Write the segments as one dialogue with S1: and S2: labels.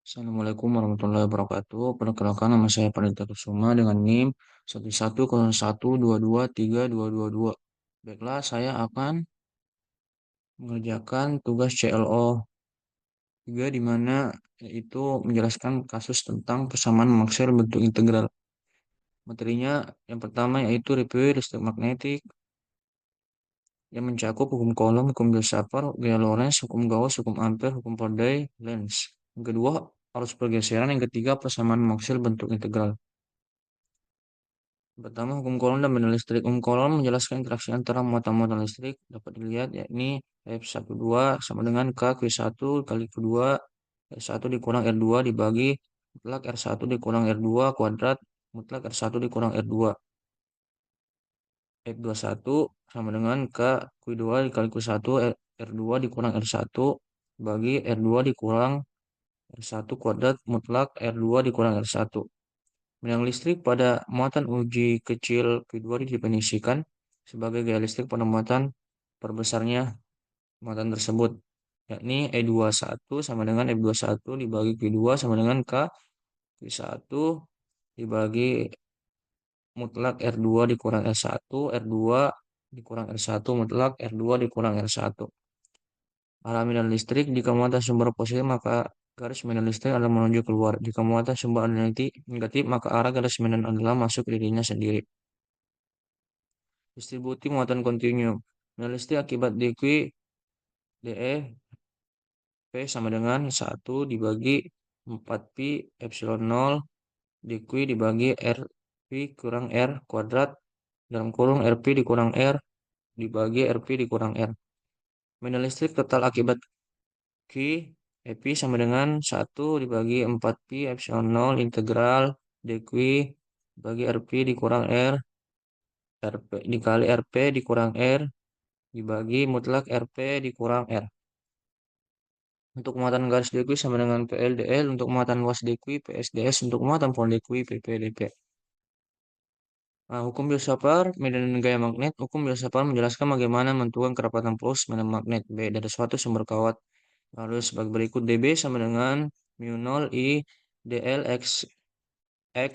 S1: Assalamualaikum warahmatullahi wabarakatuh. Perkenalkan nama saya Pranita Kusuma dengan NIM 1101022322. Baiklah, saya akan mengerjakan tugas CLO 3 di mana yaitu menjelaskan kasus tentang persamaan maksimal bentuk integral. Materinya yang pertama yaitu review listrik magnetik yang mencakup hukum Coulomb, hukum Biot-Savart, gaya Lorentz, hukum Gauss, hukum Ampere, hukum Faraday, Lenz. Yang kedua, arus pergeseran. Yang ketiga, persamaan maksimal bentuk integral. Pertama, hukum Coulomb dan benda listrik. Hukum Coulomb menjelaskan interaksi antara muatan-muatan listrik. Dapat dilihat yakni F12 sama dengan K Q1 kali Q2 R1 dikurang R2 dibagi mutlak R1 dikurang R2 kuadrat mutlak R1 dikurang R2. F21 sama dengan K Q2 dikali Q1 R2 dikurang R1 bagi R2 dikurang R1 kuadrat mutlak R2 dikurang R1. Benang listrik pada muatan uji kecil Q2 didefinisikan sebagai gaya listrik pada muatan perbesarnya muatan tersebut, yakni E21 sama dengan F21 dibagi Q2 sama dengan K Q1 dibagi mutlak R2 dikurang R1, R2 dikurang R1 mutlak R2 dikurang R1. Arah medan listrik jika muatan sumber positif maka garis medan listrik adalah menuju keluar. Jika muatan sumber negatif maka arah garis medan adalah masuk ke dirinya sendiri. Distribusi muatan kontinu. Medan listrik akibat dq dE P sama dengan 1 dibagi 4pi epsilon 0 dq dibagi RP kurang R kuadrat dalam kurung RP dikurang R dibagi RP dikurang R. Medan listrik total akibat Q EP sama dengan 1 dibagi 4pi epsilon 0 integral dq bagi RP dikurang R RP dikali RP dikurang R dibagi mutlak RP dikurang R. Untuk muatan garis dq sama dengan PLDL, untuk muatan luas dq PSDS, untuk muatan pol dq PPDP. Nah, hukum Biot-Savart medan gaya magnet. Hukum Biot-Savart menjelaskan bagaimana menentukan kerapatan plus medan magnet B dari suatu sumber kawat. Lalu sebagai berikut dB sama dengan mu 0 I dl x r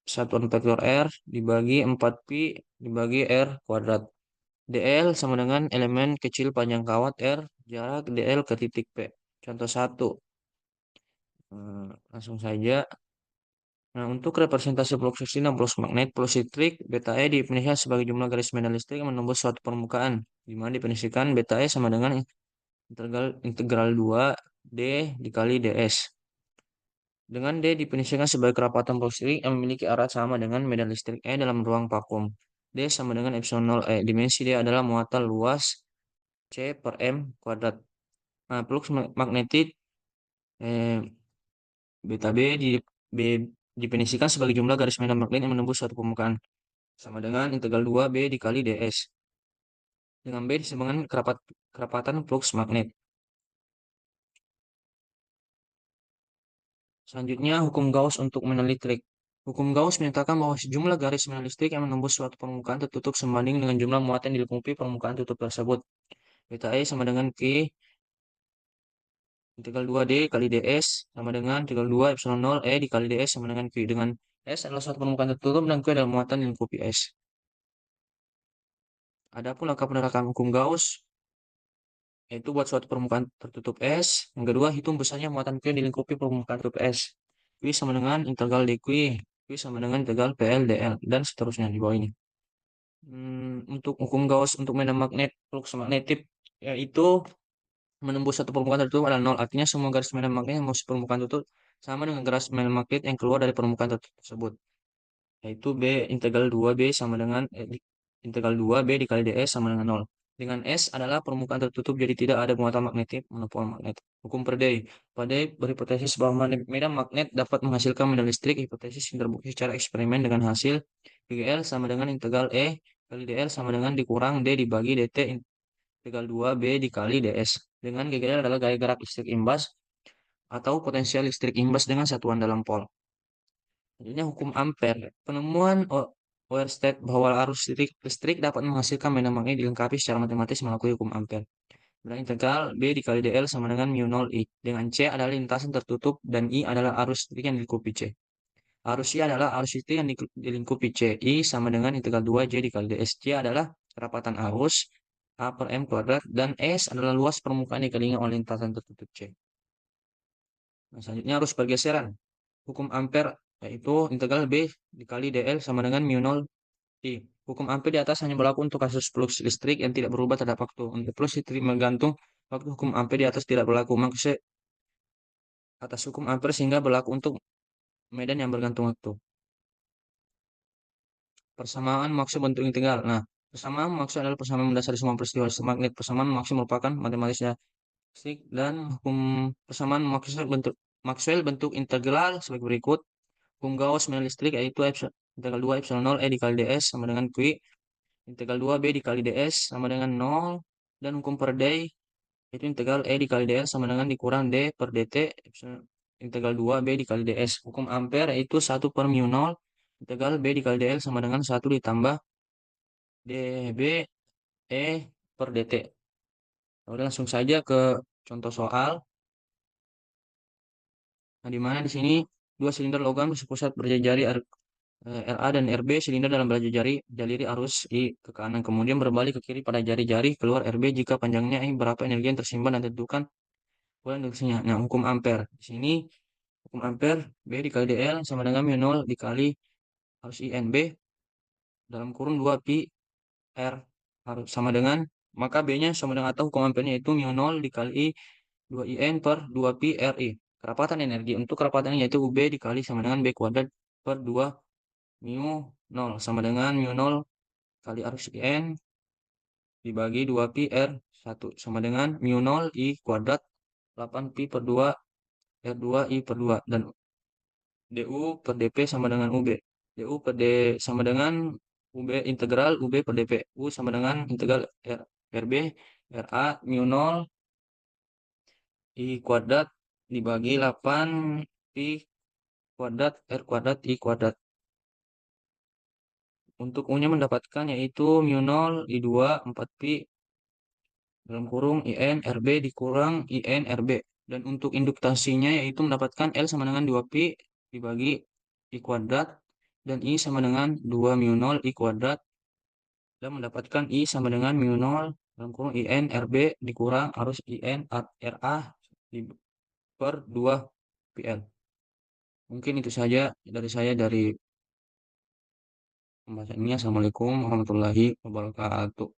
S1: satuan vektor r dibagi 4pi dibagi r kuadrat. dl sama dengan elemen kecil panjang kawat r jarak dl ke titik P. Contoh 1. Langsung saja. Nah, untuk representasi flux listrik dan flux magnet, flux listrik beta E didefinisikan sebagai jumlah garis medan listrik yang menembus suatu permukaan, di mana definisikan beta E sama dengan integral 2 D dikali ds. Dengan D definisikan sebagai kerapatan flux listrik yang memiliki arah sama dengan medan listrik E dalam ruang vakum. D sama dengan epsilon 0 E. Dimensi D adalah muatan luas C per M kuadrat. Nah, flux magnetik beta B definisikan sebagai jumlah garis medan magnet yang menembus suatu permukaan sama dengan integral 2B dikali ds. Dengan B disebutkan kerapatan flux magnet. Selanjutnya, hukum Gauss untuk medan listrik. Hukum Gauss menyatakan bahwa sejumlah garis medan listrik yang menembus suatu permukaan tertutup sebanding dengan jumlah muatan yang dilingkupi permukaan tutup tersebut. Beta E sama dengan Q integral 2D kali ds sama dengan integral 2 epsilon 0 E dikali ds sama dengan Q. Dengan S adalah suatu permukaan tertutup dan Q adalah muatan yang dilingkupi S. Adapun langkah penerapan hukum Gauss yaitu buat suatu permukaan tertutup S. Yang kedua, hitung besarnya muatan Q yang dilingkupi permukaan tertutup S. Q sama dengan integral dQ, Q sama dengan integral PL dL, dan seterusnya di bawah ini. Untuk hukum Gauss untuk medan magnet, flux magnetik, yaitu menembus satu permukaan tertutup adalah 0. Artinya semua garis medan magnet yang masuk permukaan tertutup sama dengan garis medan magnet yang keluar dari permukaan tertutup tersebut. Yaitu B integral 2B sama dengan integral 2B dikali ds sama dengan 0. Dengan S adalah permukaan tertutup jadi tidak ada muatan magnetik monopol magnet. Hukum Faraday. Faraday berhipotesis bahwa medan magnet dapat menghasilkan medan listrik. Hipotesis yang terbukti secara eksperimen dengan hasil GL sama dengan integral E kali dl sama dengan dikurang D dibagi dt integral 2B dikali ds. Dengan GL adalah gaya gerak listrik imbas atau potensial listrik imbas dengan satuan dalam pol. Selanjutnya hukum Ampere. Penemuan Oersted bahwa arus listrik dapat menghasilkan medan magnet dilengkapi secara matematis melalui hukum Ampere. Dan integral B dikali dl sama dengan mu 0 I. Dengan C adalah lintasan tertutup dan I adalah arus listrik yang dilingkupi C. Arus I adalah arus listrik yang dilingkupi C. I sama dengan integral 2 J dikali ds. C adalah kerapatan arus A per M kuadrat dan S adalah luas permukaan yang dikelilingi oleh lintasan tertutup C. Nah, selanjutnya arus pergeseran. Hukum Ampere yaitu integral B dikali dl sama dengan mu 0 I. Hukum Ampere di atas hanya berlaku untuk kasus flux listrik yang tidak berubah terhadap waktu. Untuk flux listrik menggantung waktu, hukum Ampere di atas tidak berlaku. Maksudnya atas hukum Ampere sehingga berlaku untuk medan yang bergantung waktu. Persamaan maksud bentuk integral. Nah, persamaan maksud adalah persamaan mendasari semua peristiwa magnet. Persamaan maksud merupakan matematisnya fisik dan hukum persamaan Maxwell bentuk integral sebagai berikut. Hukum Gauss medan listrik yaitu integral 2 epsilon 0 E dikali ds sama dengan Q. Integral 2 B dikali ds sama dengan 0. Dan hukum Faraday itu integral E dikali dl sama dengan dikurang D per dt integral 2 B dikali ds. Hukum Ampere yaitu 1 per mu 0 integral B dikali dl sama dengan 1 ditambah dB E per dt. Udah langsung saja ke contoh soal. Nah, di mana di sini dua silinder logam sepusat berjari-jari RA dan RB silinder dalam berjari jaliri arus I ke kanan, kemudian berbalik ke kiri pada jari-jari keluar RB jika panjangnya I berapa energi yang tersimpan dan tentukan bulan induksinya. Nah, hukum Ampere. Di sini hukum Ampere B dikali dl sama dengan mu 0 dikali arus INB dalam kurung 2 pi R harus sama dengan, maka B-nya sama dengan atau hukum Ampere-nya itu mu 0 dikali I 2 IN per 2 pi RI. Kerapatan energi untuk kerapatan yaitu UB dikali sama dengan B kuadrat per 2 mu 0 sama dengan mu 0 kali arus IN dibagi 2 pi R1 sama dengan mu 0 I kuadrat 8 pi per 2 R2 I per 2 dan DU per DP sama dengan UB. DU per D sama dengan UB integral UB per DP. U sama dengan integral RB RA mu 0 I kuadrat dibagi 8 pi kuadrat R kuadrat I kuadrat. Untuk U-nya mendapatkan yaitu mu 0 I2 4 pi dalam kurung IN RB dikurang IN RB. Dan untuk induktasinya yaitu mendapatkan L sama dengan 2 pi dibagi I kuadrat dan I sama dengan 2 mu 0 I kuadrat dan mendapatkan I sama dengan mu 0 dalam kurung IN RB dikurang arus IN RA per 2 PL. Mungkin itu saja dari saya dari pembahasan ini. Assalamualaikum warahmatullahi wabarakatuh.